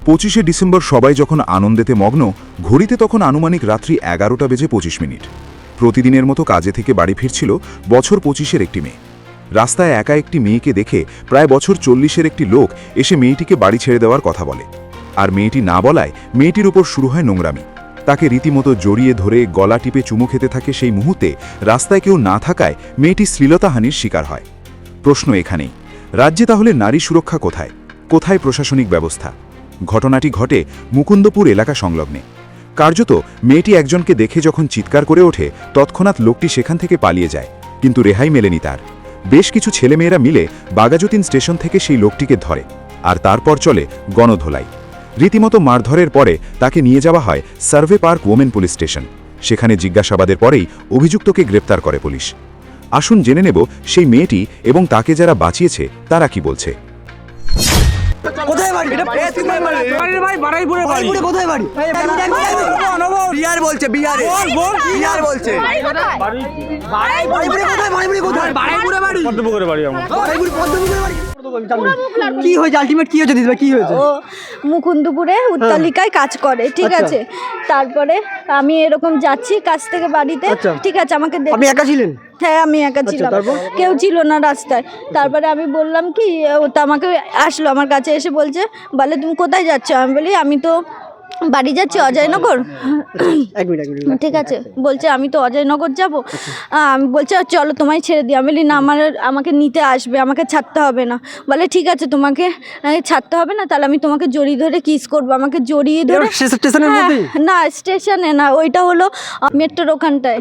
25শে December সবাই যখন আনন্দেতে মগ্ন, ঘড়িতে তখন আনুমানিক রাত্রি 11টা বেজে 25 মিনিট। প্রতিদিনের মতো কাজে থেকে বাড়ি ফিরছিল বছর 25-এর একটি মেয়ে। রাস্তায় একা একটি মেয়েকে দেখে প্রায় বছর 40-এর একটি লোক এসে মেয়েটিকে বাড়ি ছেড়ে দেওয়ার কথা বলে। আর মেয়েটি না বলায় মেয়েটির উপর শুরু হয় নোংরামি। তাকে রীতিমতো জড়িয়ে ধরে গলা টিপে চুমু খেতে থাকে। সেই মুহূর্তে রাস্তায় কেউ না থাকায় মেয়েটি শ্লীলতাহানির শিকার হয়। প্রশ্ন এখানেই, রাজ্যে তাহলে নারী সুরক্ষা কোথায়? কোথায় প্রশাসনিক ব্যবস্থা? ঘটনাটি ঘটে মুকুন্দপুর এলাকা সংলগ্নে। কার্যত মেয়েটি একজনকে দেখে যখন চিৎকার করে ওঠে, তৎক্ষণাৎ লোকটি সেখান থেকে পালিয়ে যায়, কিন্তু রেহাই মেলেনি তার। বেশ কিছু ছেলেমেয়েরা মিলে বাগাজুতিন স্টেশন থেকে সেই লোকটিকে ধরে, আর তারপর চলে গণধোলাই। রীতিমতো মারধরের পরে তাকে নিয়ে যাওয়া হয় survey park women police station. সেখানে জিজ্ঞাসাবাদের পরেই অভিযুক্তকে গ্রেপ্তার করে পুলিশ। আসুন জেনে নেব সেই মেয়েটি এবং তাকে যারা বাঁচিয়েছে তারা কি বলছে। কোথায় বাড়ি? এটা পশ্চিমবঙ্গের বাড়ি ভাই, বাড়াইপুরে বাড়ি। কোথায় বাড়ি? বিহার বলছে, বিহারে। বিহার বলছে। বাড়াইপুরে কোথায়? বাড়াইপুরে কোথায়? বাড়াইপুরে বাড়ি। পদ্মপুকুরে বাড়ি আমার। বাড়াইপুরে পদ্মপুকুরে বাড়ি। কি হয়েছে? আলটিমেট কি হয়েছে দিদি? কি হয়েছে? ও মুকুন্দপুরে উত্তালিকায় কাজ করে, ঠিক আছে। তারপরে আমি এরকম যাচ্ছি কাজ থেকে বাড়িতে, ঠিক আছে। আমাকে আপনি একা ছিলেন? হ্যাঁ, আমি একা ছিলাম, কেউ ছিল না রাস্তায়। তারপরে আমি বললাম কি, ও তো আমাকে আসলো আমার কাছে এসে বলছে, বলে তুমি কোথায় যাচ্ছ? আমি বলি আমি তো বাড়ি যাচ্ছি অজয়নগর। ঠিক আছে, বলছে আমি তো অজয়নগর যাব। আমি বলছে চলো তোমায় ছেড়ে দিই। আমি বলি না, আমাকে নিতে আসবে, আমাকে ছাড়তে হবে না। বলে ঠিক আছে, তোমাকে ছাড়তে হবে না, তাহলে আমি তোমাকে জড়িয়ে ধরে কিস করবো। আমাকে জড়িয়ে ধরে, না স্টেশনে না, ওইটা হলো মেট্রোর ওখানটায়।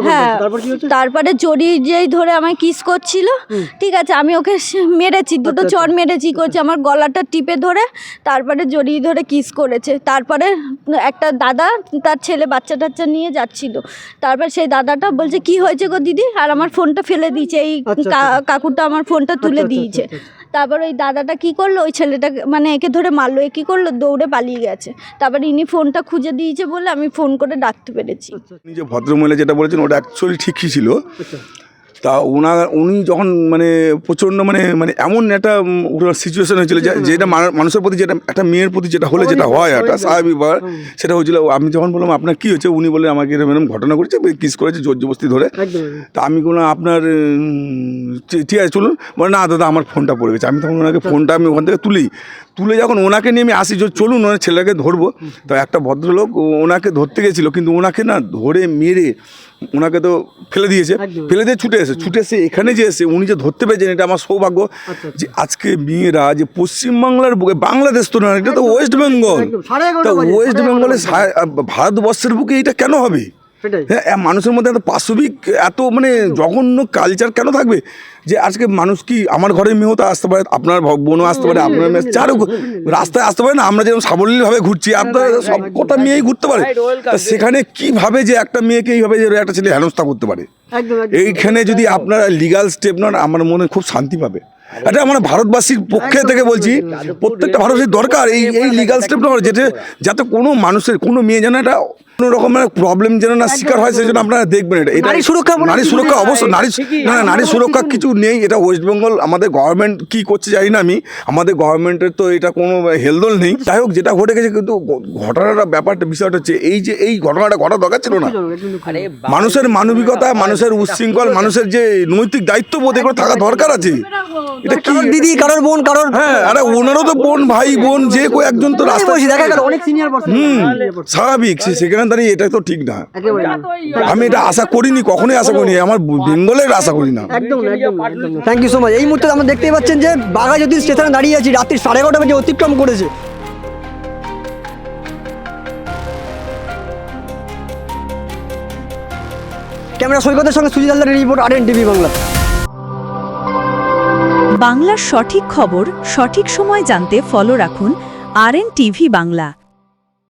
হ্যাঁ, তারপরে জড়িয়ে যেই ধরে আমায় কিস করছিল, ঠিক আছে। আমি ওকে মেরেছি, দুটো চড় মেরেছি করছি, আমার গলাটা টিপে ধরে তারপরে জড়িয়ে ধরে কিস করেছে। তারপরে একটা দাদা তার ছেলে বাচ্চা টাচ্চা নিয়ে যাচ্ছিল। তারপর সেই দাদাটা বলছে কি হয়েছে গো দিদি, আর আমার ফোনটা ফেলে দিয়েছে। এই কাকুটা আমার ফোনটা তুলে দিয়েছে। তারপর ওই দাদাটা কি করলো, ওই ছেলেটাকে মানে একে ধরে মারলো। এ কী করলো, দৌড়ে পালিয়ে গেছে। তারপরে ইনি ফোনটা খুঁজে দিয়েছে বলে আমি ফোন করে ডাকতে পেরেছি। যে ভদ্রমহিলা যেটা বলেছেন ওটা অ্যাকচুয়ালি ঠিকই ছিল। তা উনি যখন মানে প্রচণ্ড মানে এমন একটা সিচুয়েশন হয়েছিল যেটা মানুষের প্রতি, যেটা একটা মেয়ের প্রতি যেটা হলে যেটা হয় একটা স্বাভাবিক, সেটা হয়েছিল। আমি যখন বললাম আপনার কী হয়েছে, উনি বলে আমাকে এরকম ঘটনা করেছে, কিস করেছে জোর জবস্তি ধরে। তা আমি বললাম আপনার ঠিক আছে চলুন। বলে না দাদা আমার ফোনটা পড়ে গেছে। আমি তখন ওনাকে ফোনটা আমি ওখান থেকে তুলে যখন ওনাকে নিয়ে আমি আসি, চলুন ওনার ছেলেকে ধরবো। তো একটা ভদ্রলোক ওনাকে ধরতে গেছিলো, কিন্তু ওনাকে না ধরে মেরে ওনাকে তো ফেলে দিয়েছে। ফেলে দিয়ে ছুটে এসে এখানে যে এসে উনি যে ধরতে পেরেছেন, এটা আমার সৌভাগ্য। যে আজকে মেয়েরা যে পশ্চিমবাংলার বুকে, বাংলাদেশ তো না, এটা তো ওয়েস্ট বেঙ্গল। তা ওয়েস্ট বেঙ্গলে ভারতবর্ষের বুকে এটা কেন হবে? হ্যাঁ, মানুষের মধ্যে এত পাশবিক, এত মানে জঘন্য কালচার কেন থাকবে? যে আজকে মানুষ কি আমার ঘরের মেয়েও তো আসতে পারে, আপনার বোনও আসতে পারে, আপনার মেয়ে চারও রাস্তায় আসতে পারে না। আমরা যেরকম সাবলীলভাবে ঘুরছি, আপনার সব কটা মেয়েই ঘুরতে পারে। সেখানে কিভাবে যে একটা মেয়েকে এইভাবে যে একটা ছেলে হেনস্থা করতে পারে, এইখানে যদি আপনারা লিগাল স্টেপ নেন, আমার মনে খুব শান্তি পাবে। এটা আমরা ভারতবাসীর পক্ষে থেকে বলছি, প্রত্যেকটা ভারতবাসীর দরকার এই লিগাল স্টেপ নেওয়ার, যাতে কোনো মানুষের, কোনো মেয়ে যেন এটা কোনো রকমের প্রবলেম যেন না শিকার হয়, সেই জন্য আপনারা দেখবেন। এটা নারী সুরক্ষা অবশ্যই, নারী সুরক্ষা কিছু নেই। এটা ওয়েস্ট বেঙ্গল আমাদের গভর্নমেন্ট কী করছে জানি না আমি, আমাদের গভর্নমেন্টের তো এটা কোনো হেলদোল নেই। যাই হোক, যেটা ঘটে গেছে, কিন্তু ঘটনাটা বিষয়টা হচ্ছে এই ঘটনাটা ঘটা দরকার ছিল না। মানুষের মানবিকতা, মানুষের উচ্ছৃঙ্খল, মানুষের যে নৈতিক দায়িত্ববোধ, এগুলো থাকা দরকার আছে। এটা কি দিদি, কারোর বোন, কারোর, হ্যাঁ, আরে ওনারও তো বোন, ভাই বোন, যে কেউ একজন তো রাস্তায় দেখা গেল অনেক সিনিয়র পারসন, স্বাভাবিক। সেখানে দাঁড়িয়ে এটা তো ঠিক না। আমি এটা আশা করিনি, কখনোই আশা করিনি, আমার বেঙ্গলের আশা করি না। একদম একদম একদম। Thank you so much. এই মুহূর্তে আমরা দেখতেই পাচ্ছেন যে বাঘাযতীন স্টেশনে দাঁড়িয়ে আছি, রাত্রি 11:30 বাজে অতিক্রম করেছে। ক্যামেরা সৈকতের সঙ্গে সুজিত হালদারের রিপোর্ট, RN টিভি বাংলা। বাংলার সঠিক খবর সঠিক সময় জানতে ফলো রাখুন RN টিভি বাংলা।